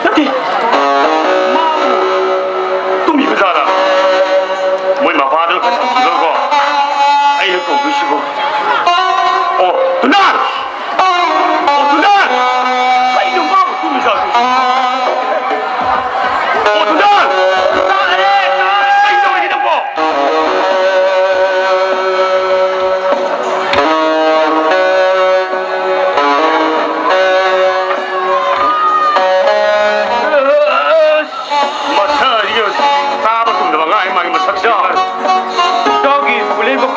Nanti, mau tu mi bisa lah. Mau apa tu kan kita kau. Ayah kau bisi kau. Oh, tunan. Oh, tunan. Ayah mau tu bisa tu. Oh, tunan. Ayah tu lagi nampak.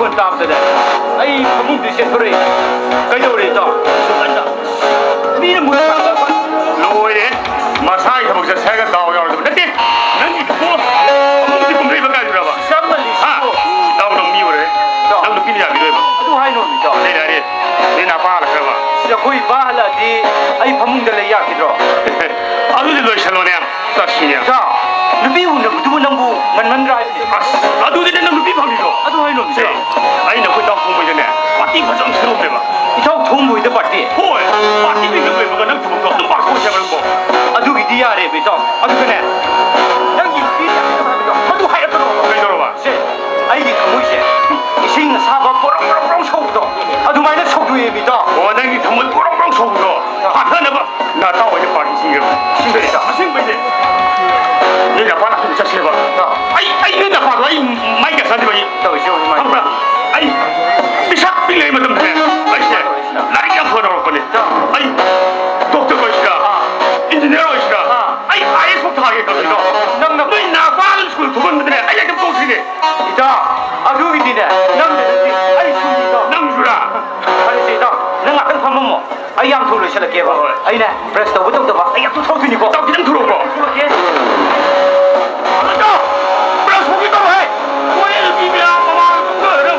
Quân tạm từ đây, ai không muốn đi xe free, cái đâu đi đó, số anh đó, đi là muốn làm đó con, lôi đấy, mà sai thì một giờ xe cái tàu rồi, đất đi, nâng đi phố, không đi cùng đi bằng cái gì đâu mà, sáng mà đi ha, tàu đồng miu đấy, tàu đồng pin nhà đi rồi mà, tu hai nồi đó, đây này đi nào ba là cái mà, giờ khui ba là đi, ai không muốn đi lấy cái đó, à tôi đi lôi xe luôn nè, ta xin nè, sao, nó bị hụt nó tu năng bu, mình ra, à tôi đi đến nó bị phạm gì à tu hai nồi đó. Anh nó phải đọc không bao giờ nè, bắt đi vào trong sườn đấy mà. Trong thùng mùi đó bắt đi. Ôi, bắt đi mình người mà cái nấng thùng đó, nó bắt cô xem nó bỏ. À tu cái đi à đấy bây giờ, à tu cái này, đang gì đi à? À tu hay là cái đó. Cái đó mà. Sẽ, ai đi không sẽ, cái sinh là sao mà bông sâu đó. À tu mày nó sâu đuôi bây giờ. Ồ, nâng đi thằng mình bông sâu đó. À thế nào mà, na tao phải đi bắt đi xin cái, xin cái gì? Xin bây giờ.你俩把那东西吃吧。哎，你那把那买个啥子吧？都是我买。不是，哎，你啥病来嘛？怎么的？而且哪里讲破到了不呢？哎，doktor kau isra, engineer kau isra, IAS kau thage kau isra. Nang ni nak faham school tu pun betul. Ayah kita kau sini. Ida, aku ini dah. Nang ni, ayah sini dah. Nang jura. Ayah sini dah. Nang akan faham mo. Ayah tu luar lagi apa? Ayah ni, press tu betul betul. Ayah tu tahu sini kau. Tahu kita turun kau. Ada, press begitu hai. Kau yang lebih biar mama tu ada.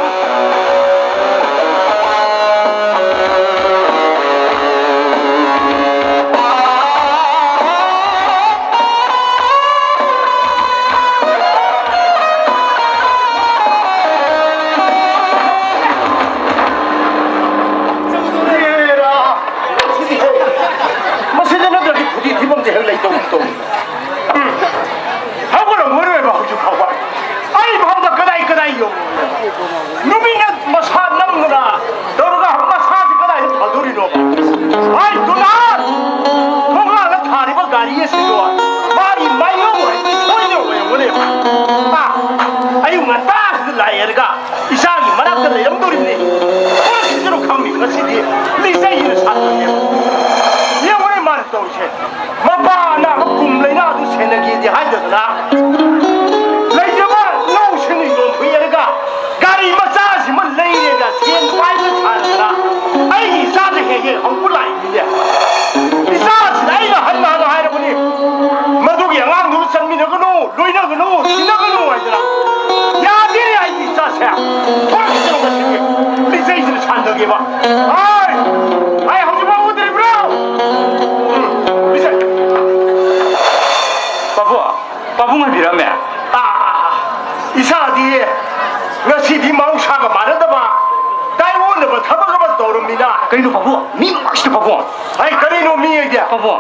Kau babu, mi macam babu. Ay, kau ni mi aja. Babu.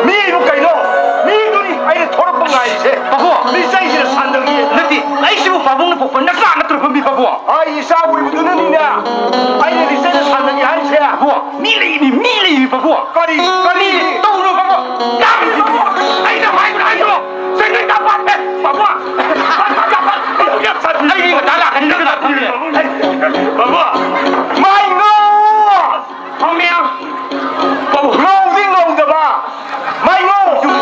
Mi itu kau mi itu ni, ay thora pengai je. Babu, mi saya je sandang ni. Nanti, ay siapa babu ni babu nak nak terus mi babu. Ay, siapa ibu tu ni ni? Ay ni saya sandang ni ay saya. Babu, mi lagi babu. Kau ni, tahu lu babu. Kau ni babu. Ay dah main tu. Saya ni dapat babu. Dapat. Itu yang satu. Ay, dah lah kan dah nak. Babu, main no. Không đeo, ngô với ngô được mà, mai ngô dùng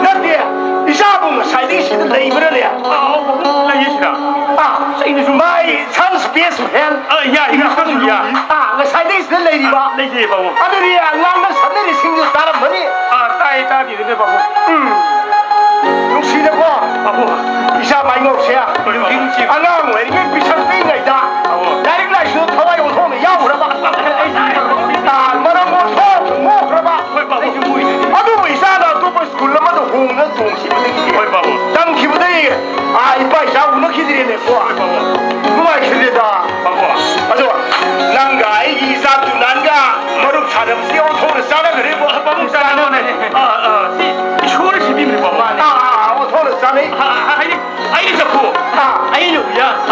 đất địa, đi ra vùng sai đi sẽ lấy bữa đấy à? Lấy gì đó? Sai đi dùng mai chance space hen, ya, ini kan ya. Nggak sai đi sẽ lấy đi ba? Lấy gì babu? Ada dia, ngang ngang sana di sini dalam mana? Tai tadi itu babu. Lúc xí đó qua, babu, bisa mai ngô xe, anh người đi bisa pin này da, dari cái này số thâu ai cũng thâu này nhau rồi ba. 아이는 우야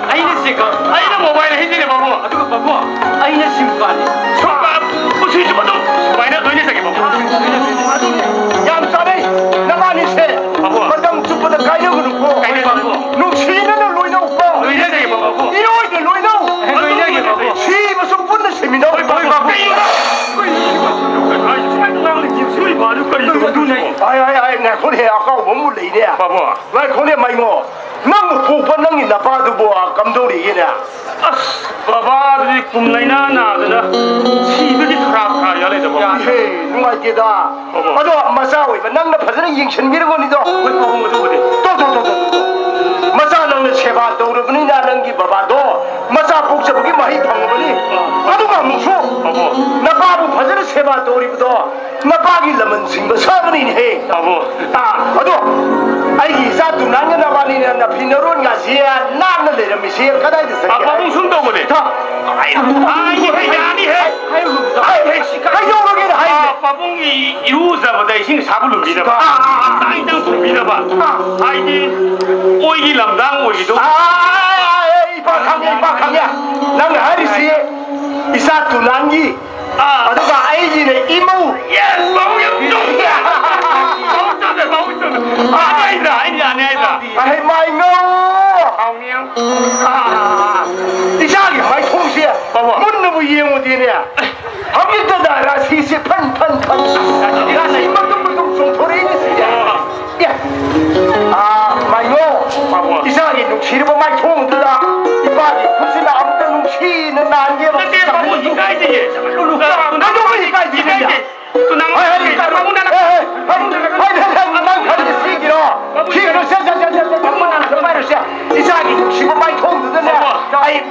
아이는 지금 아이는 모바일 핸드네 바보 아두고 바보 아이는 심판이 심판 무슨 심판도 심판이나 너네 자기 바보 얌싸네 나가니세 마담 쭈뿌다 가려고 놓고 녹시는 로이나 오빠 너네 자기 바보 이로이들 로이나 너네 자기 바보 시 무슨 분들 세미나 바보 아이 내 손에 아까 몸을 내네 바보 내 손에 마이고 난 보고 난 나빠도 뭐 감독이네 바바들이 꿈나이나 나더라 시들이 크라크라 열애도 봐 헤이 누가 있겠다 아도 마사오이 난 파전에 인천 미르고니도 왜 바보 모두 그래 또 마사 난 세바 도르브니 나는 기 바바도 마사 복잡하게 많이 방어버니 아도가 무수 바보 나 바보 파전에 세바 도리부도 나 바기 라면 싱거 사거니 해 바보 아도 아이기 사도 나는 나바니나 나 피너론 가시야 나는 내려미시 가다이 됐어 바보 숨도 그래 아이 아니 해 바봉이 이루자보다 이신 사불로 믿어봐 땅땅으로 믿어봐 아이디 오이기 남당 오이기도 이 박항이야 나는 하리시 이사 두난기 아도가 아이지네 이모 예스 바봉이 좀 아니다 아이 마이노 하오명 이상이 마이 통시야 문너부 이해못이냐 하기떠다라 시시 판판판 이가 나 이만큼부터 송토리니 마이노 이상하게 눈치를 마이 통들라 이바기 무슨 아무도 눈치는 안개 근데 바보 인가이지 나도 그러니까 이거야 또 나무 바보 난 가지 시기로 시기로 방문 안 정말로 시야 이상하게 눈치고 마이 통들네 아이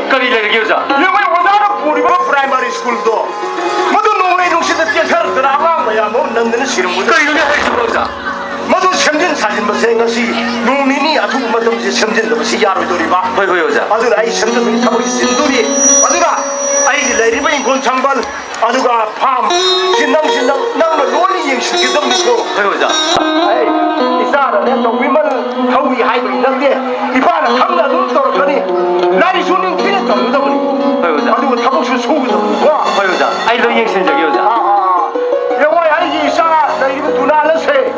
그리 내리기자. 뭐 넘는 시름부터 그리고 할수 없어. 모두 sem진 사진 보세요. 것이 농민이 아주 뭐든지 sem진 것이 야로돌이 봐. 허이 오자. 아주 나이 sem진 타고 신돌이 아주가 아이 레리베인 곤창반 아주가 팜 신당 나는 논이 영식이 덤비고 허이 오자. 에이 이사라 내 농민은 하우이 하이고 있는데 이바는 강나 눈 떨어더니 나이 손님 키는 덤다 보니 허이 오자. 아주가 타복수 속이도 와 허이 오자. 아이 너 영신적이 오자. 영화야 아니지 이사라 나 이거 두나를세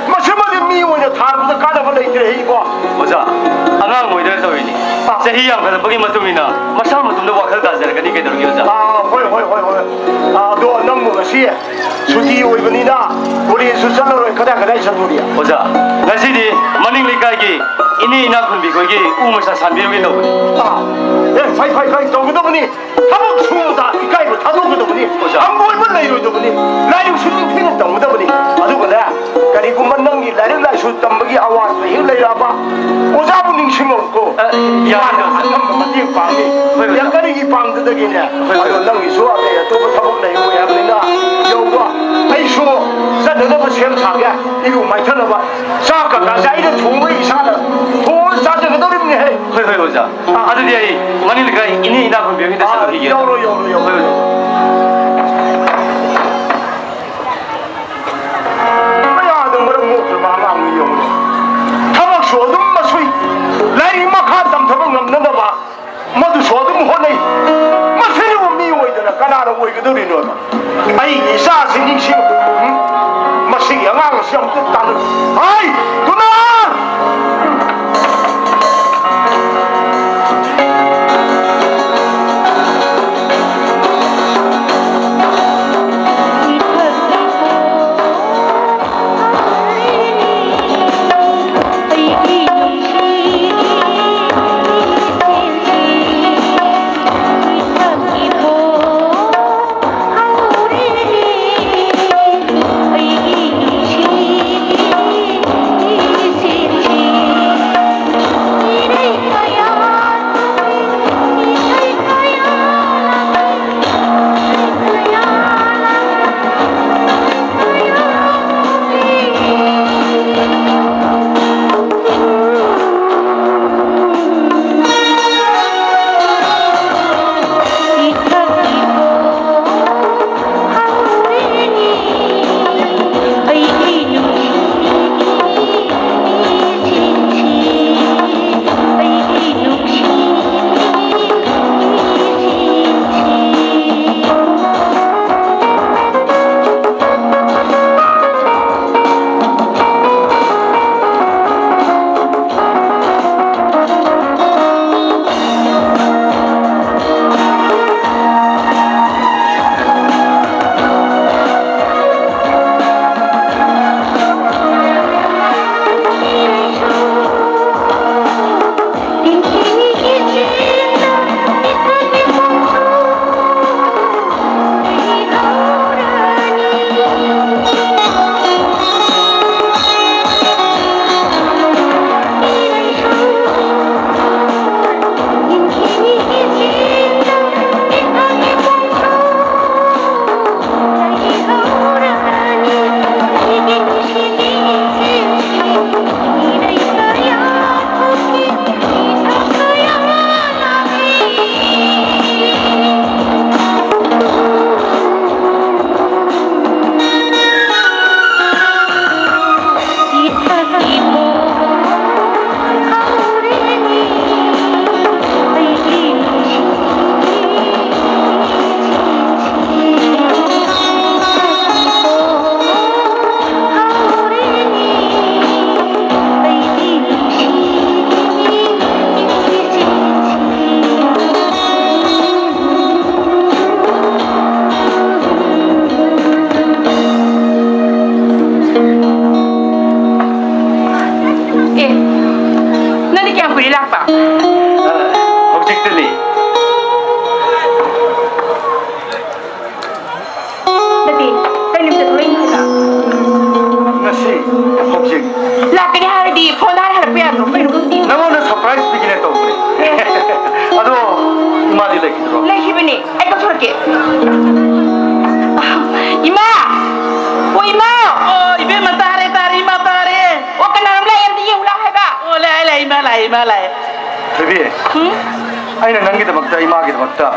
마셔마디 미워냐 다른데 가져볼래 이들이 이거 오자. 아가 뭐 이래 서이니. 제희 양에서 보기 맞으면나 마상 맞는데 와 갈까 저래 그니까 들기 오자. 홀 너 너무 것이 수디 오이번이나 우리 수산으로 그다 있었노리야 오자. 나시디 만닝리까기 이니 이나군 비고기 우무사 산비용이 넣으니. 예 파이 도구도 보니 타복 수무다 이까이고 타도구도 보니 안 보이면 내이로도 보니 라이브 수님 피는 동무도 보니 아주 그래 그리고 만능이 나를 라이수 땀먹이 아와서 일레야봐 오자분 닝심 없고 야는 한번 방이 약간 이 방드덕이네 아유 능이 수업에 또 타복 내고 해버리나 여우가 아이수 산너도 시험차게 이거 많이 들어봐 사까 가자 이런 좋은 이사는 돈 사정을 노립니 해 허이 오자. 아들이 만닝리까 이니 이나군 비용이 됐어. 이게. 요로 뭐야 너무나 목줄 마망이 용으로 타박 소든 마수이 나이 막 한땀 타박 넘는다 봐 모두 소든 혼내 마세리고 미워이더라 까나는 왜 그들이 너다 아이 이사 생긴시 마시 영앙 시험 뜻다는 아이 누나 말해. 베비, 아이는 남기다 먹다 이마기다 먹다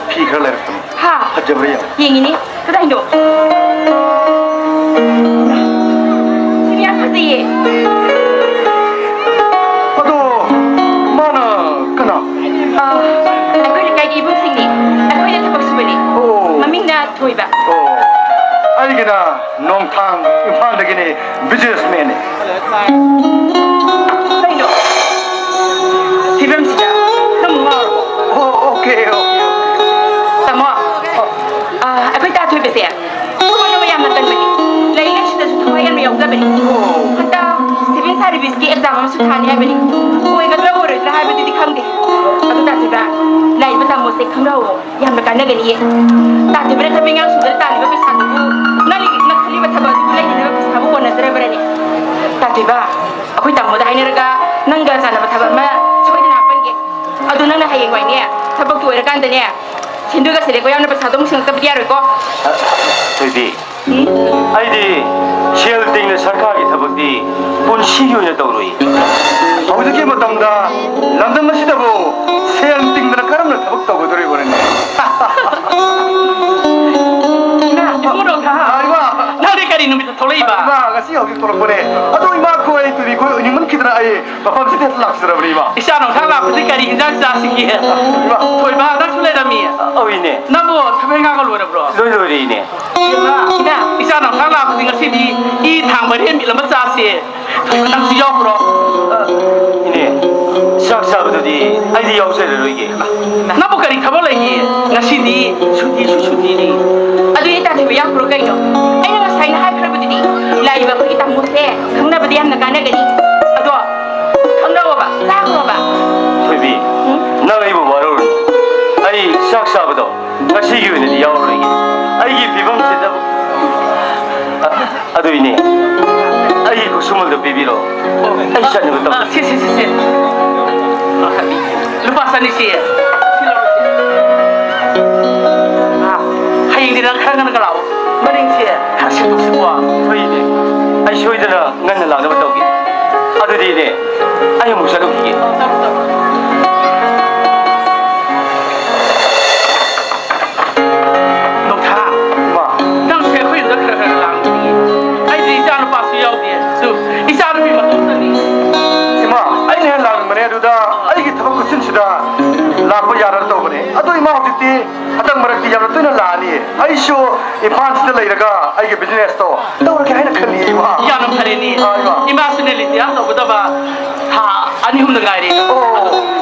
피 그럴래 그랬더니 하. 하져버려. 얘기니? 그다 인도. 시리아 카지. 아도 마나 그나. aku dekat ibu sini. Aku dah terpaksa beli. 오. Mami nak toy ba. 아이기나 농탕 임판되기니 비즈니스맨이. Kau ingat? Film sida. Kamu mau? 오 오케이. Sama. Aku tak toy besar. Kau mana yang nak beli? Lain yang sudah sudah yang yang dah beli. Hatta civil service ki exam masuk thani hai beli. Kau ingat berapa orang dah hai beli di kang deh. Aku tak toy ba. Lain betul musik kang dah. Yang mereka nak gani. Tak toy berapa tapi yang sudah tani berapa satu. Nali nak kali betul betul lain yang berapa satu pun nazar berani. Tak toy ba. Aku tak mau dah ini rega. Nangga sana betul betul. Cuba dia nak pergi. Aduh nang hai yang wai ni. Sebab tu rega anda ni. Cinta sih kau yang nak bersatu mungkin tak biar kau. 베비. 아이디 시험 때는 सरकार이 타버디 본 시효에 떠오르이. 어저께 뭐 담다 런던 마시다고 세안 띵드나 까름을 타박다고 들어버렸네. Nah, kamu dong kah? 아이마. Nari kari nu bisa tolai ba. 이마 아가씨 여기 돌아보네. 아도 이마 코에 들이 고 이만 키드라 아이 바밤 시대 락스라 버리 이마. Isa no kang la pati kari injak sa siki. 이마. Toy ba dak sule da mi. 어이네. Nabo thabai nga ga lo da bro. 로로리네. Nah, Isa no kang la pati nga si di I thang ba them mi la ma sa se. Toy ba nang si yo bro. 이네. 싹사부터디 아이디 없애려 이게. Nabo kari thabo lai gi. Nga si di shuti ni. aduh ini tak terbiak pro kayo. Ayo nggak saya nak kerja begini. Lagi bapak kita musik, kamu nak berdiam nak kena gini. Aduh, kamu nak apa? Saya apa? 베비. 나가 이거 뭐라고 그러니? 아이 싹사부터 나 시기운이 야오르 이게. 아이기 비범 세다. 아도이네. 아이 그 숨을도 비비로. 아이 샤는 것도. Si. Lupa sana si. Hayang di nang kang nang galau. Maring si. Kasih tu semua. 저희네. 아이 쇼이드나 난날 나도 봤다 오기. 아들이네. 아이 무사도 기게. Nông tha. 이마. Đang xe khuyên rất là làng đi. Ai đi ra nó bảo siêu đi. Su. Đi ra nó bị mất tung đi. 이마. 아이네 라는 말에 두다. 아이기 타박고 진치다. 라고 야를 떠보네. 아도 이마 어떻게 하당 말할 때 야를 뜨는 라니. 아이쇼 이 반스들 이라가 아이게 비즈니스 또. 또 그렇게 하나 큰이 이마. Ya nó phải đi. I마. Ima sune li dia so bada ba. Ha ani hum ngai đi. 오.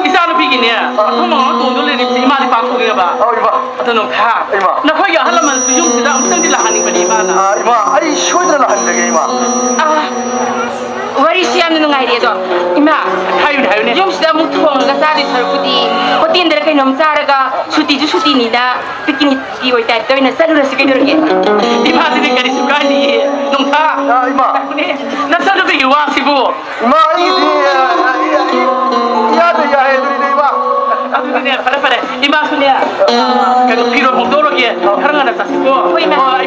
Isa nó bị gì nè. Không mà nó tồn lên đi ima đi pa khu cái ba. 어 이마. Atau nông tha. I마. Nó phải ya halaman su yung sida mesti di lahan ni ba na. 아 이마. 아이 쇼이드나 한 적이 이마. Waris siam nung ngai dia tu. Ima, Hayu ni. jom sudah mutuang nggak sari sarukudi. Kau tiada kayak nom saraga, cuti ni dah. Bikin kiwai tak tahu nak selalu rasa kayak orang. Di mana ni kali suka ni. Nông tha. 아 이마. Nak selalu pergi wang sibu. 이마 이게 야도 야해들이 이마. Aduh ni pada. Ima sune. Kalau piro mongdoro ke. Karang ada sasibu. Oh ima.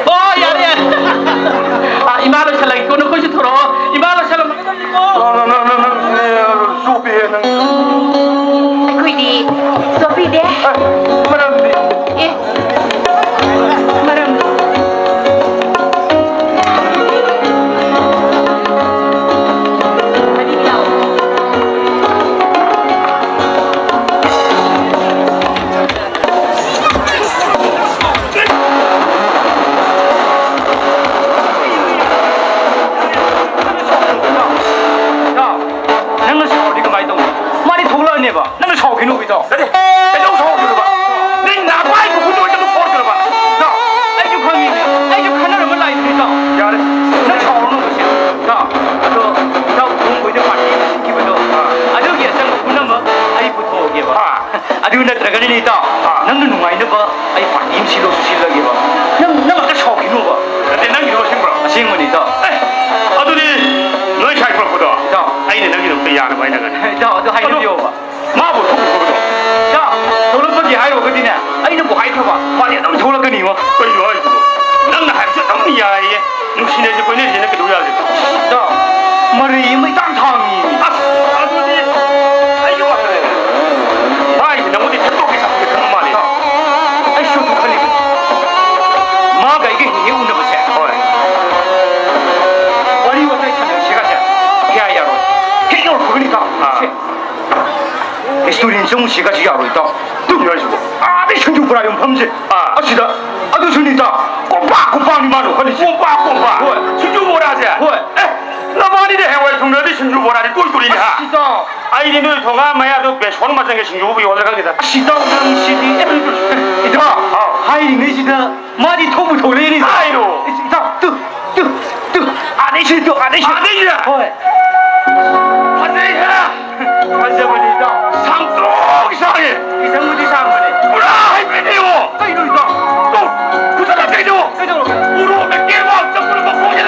Oh ya. Imalo siya lagi kuno ko si Toro. Imalo siya lang magandang ko. 너너너너 소피해 너. Aku ini, Sophie deh. 그러면 Eh, maram. Tadi tahu. nang sa di ka mai tong. Mari thola ne ba. Nang sa khinu bi to. Dai. Dai dong sa khinu ba. Ni na bai ku ku dong ko ko ba. Da. Ai ju khang ni. Ai ju khana ma lai ni to. Ya le. Na sa no ko sia. Da. Ado da ku ko de pa ni ki ba do. Ado ye sang ku na ma ai pu tho ge ba. Ado na tra ga ni to. Nang nu ngai na ba. Ai pa ni si lo si la ge ba. Nang ka sa khinu ba. Dai nang ni lo sing ba. Sing mo ni to. 아들이 너희 잘 풀었거든. 자. 아이는 너희는 또 야는 많이 나가네. 저 하이 dio ba. 마법 통보거든. 자, 저런 거지 하이로 그디네. 아이는 뭐 하이 타봐. 빨리 너무 저런 거니 뭐. 어이구 아이고. 나 야예 누신의 거네 이제 그 누야 돼 자, 머리 뭐 땅탕이. 아주디 아이고 그래 아이 너무 뒤에 또 계속 그런 말이야 아이 쇼도 칼리. 마가 이게 해운다 보세. 머리 왔다 차는 시가자. 야야로. 해결 그러니까. 스토리는 정시가 지야로 있다. 또 열시고. 아비 신주 브라이언 범죄. 아시다. 아도 순이다. 꼬박꼬박이 말로 걸리지. 꼬박꼬박 신주 뭐라지 나만이래 해외 동료들 신주 뭐라지 꿀꿀이냐 시다. 아이디는 동아 마야도 배수하는 마찬가지 신주부이 올라가겠다 시다 당시디. 이다. 하이리 내시다. 마디 토부 돌리니. 아이로 이다. 뚜. 아내시 또 아내시. 아내시다 호이. 아내시다 환자분이다. 상도 이상해 이상무지 상분이. 뭐라 할매네요 이로 있다. 또그 사람 되죠 그대로. 우로 몇 개와 점프를 먹고 이제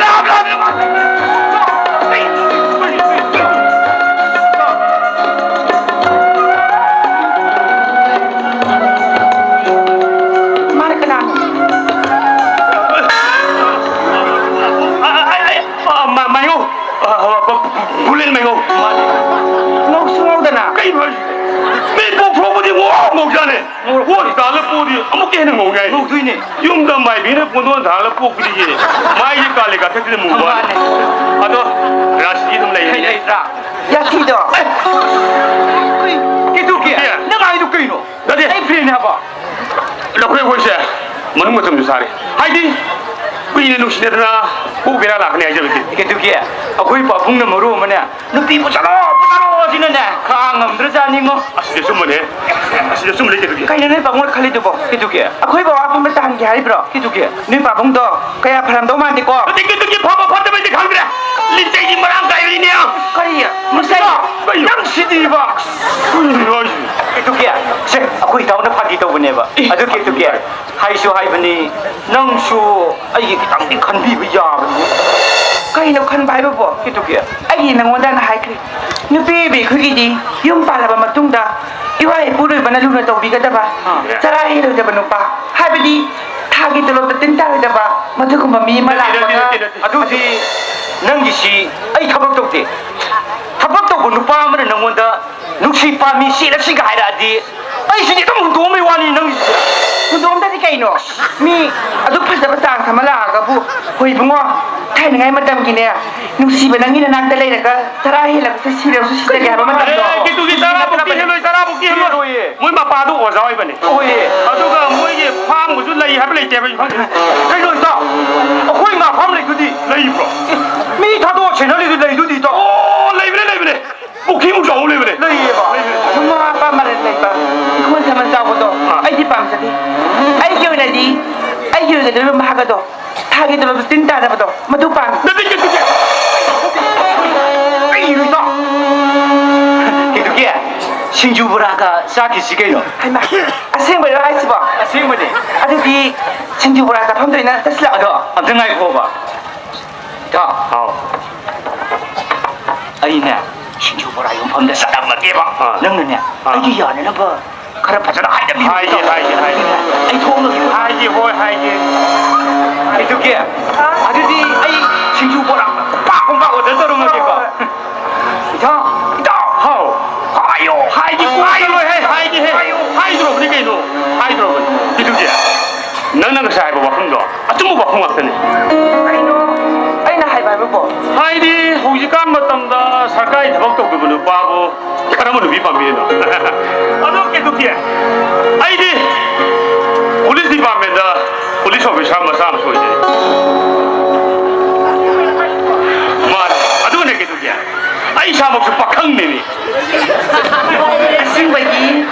Mana kena? 마요 불린 마요 Ngau sungau dah nak. cây mà mấy bộ property wow một ra này wow đã là bộ đi không cái này một ngày 뭐 되니? dùng đầm mày biến bộ nó đã là bộ cái gì mai cái cả cái cái gì mua à đó là gì thằng này 에이 라. Ya tidak. 기도기야. 내가 아이도 끄이노. 어디? 에이프릴에 해봐. nó quay quay xe mà nó một thằng sao đấy hay đi bây giờ nó xin được na cô về là cái này chứ vậy 기도기야. 거기 봐 북는 머로 뭐냐. 너 삐부자로 지는데 강음 들어자니 뭐. à xin được này à xin được lấy cái gì Kaya ni bangun kali tu bo. 기도기야. Aku ibu apa bertahan ke hari bro. 기도기야. Ni babung tu. Kaya pernah tu mati ko. cái phá phá tao bây giờ không biết linh chạy đi mà ăn cái gì nè Kaya. Musai. 양시디 봐. 기도기야. 세. 거기 다운에 파티도 보내봐. 아주 기도기야. 하이쇼 하이브니 낭쇼 아이게 땅디 간비비 야버니. Kaya nak kan bayi bo. 기도기야. Ayi nang wanda na hai kri. Ni baby kuri di. Yung pala ba matunda. Iwai puro ba na luna to biga da ba. Sara hilo da ba no pa. Hai ba di. Thagi to lo ta tin ta da ba. Madu ko mami mala ba. 아두지 능기시 아이 타박독대 타박독고 누빠 아무는 능원다 눅시 빠미 씨랍시가 하이라디 아이 신이 좀 도움이 와니 능기시 Kudom tadi kay no. Mi aduk pas dapat sang sama lah ka bu. Hoi bungo. Kay ngai madam gini ya. Nung si benang ini nak dalai nak. Terakhir lah kita sih harus sih lagi apa madam do. cái tụi sao bukti hello sao bukti hello mỗi mà bà đâu có sao vậy 오예 à tôi cả mỗi cái phang của chúng lấy hay lấy tiền vậy 그래서 있다 거기 나 밤을 그디 lấy bro 미 타도 채널이 레이도 있다 ô lấy bên này bukti không giàu lấy bên này 레이에 봐 Semua apa malah lagi ba. Kau sama tahu tu. Ay di pam sadi. Ay kau nadi. Ay kau nadi belum bahagia tu. Thagi tu belum tinta dah tu. Madu pam. cái 아이 이러다 기두기야 신주부라가 싸기 시계요 Hai mak. Asing boleh ay siapa. 아세이머니 Ada di Chenju berasa pam tu ina terselak. 아더 암등하게 구워봐 자 à 아이네 신주부라 용품대 사람 맞게봐 능느냐 아이 연애는 뭐 가라파잖아 하이다 미국 하이지 아이 통은 hai gì thôi hai gì 기두기야 아들이 아이 신주부라 빡공박 어떤 소리 먹겠까 자 hao hai gì rồi hai rồi cái gì rồi hai rồi cái thứ gì nâng cái sai bảo không rồi à chúng bảo không 왔더니 Ay no. Ay na hai ba bo. 하이디 호시간 맞담다 사카이 대박도 그분은 바보 사람은 비밤이에요 어떻게 두기야 하이디 폴리스 밤에다 폴리스 오피스 한번 싸움 소이지 말 아주 내게 두기야 아이 사먹수 빡항내니 Asing bagi.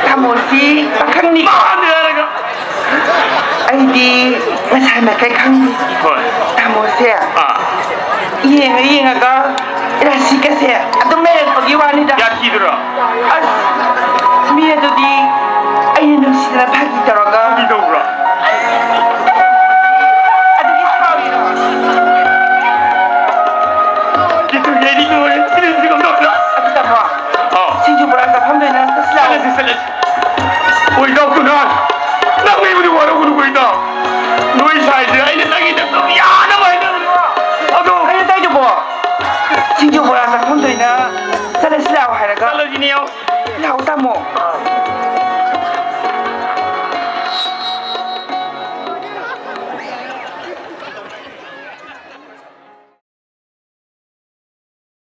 Kamu si pakang ni. 마한데 하나가 Ay di masay makai kang ni. Kamu si. 아 Iya agak. Rasi kasi. Atau meron pag-iwan nila. 야 기들아 Mia tu di. Ayun nung sila pagi talaga. 믿어보라 Ada di sorry. 기들 얘기도 해 지금 없나 Apa tama? 어 Chenju berasa pam tu ina terselak. 살려지 오이 덕구나 나 왜 우리 와라고 그러고 있다 너희 사이즈 아이는 나기 덕분이 뭐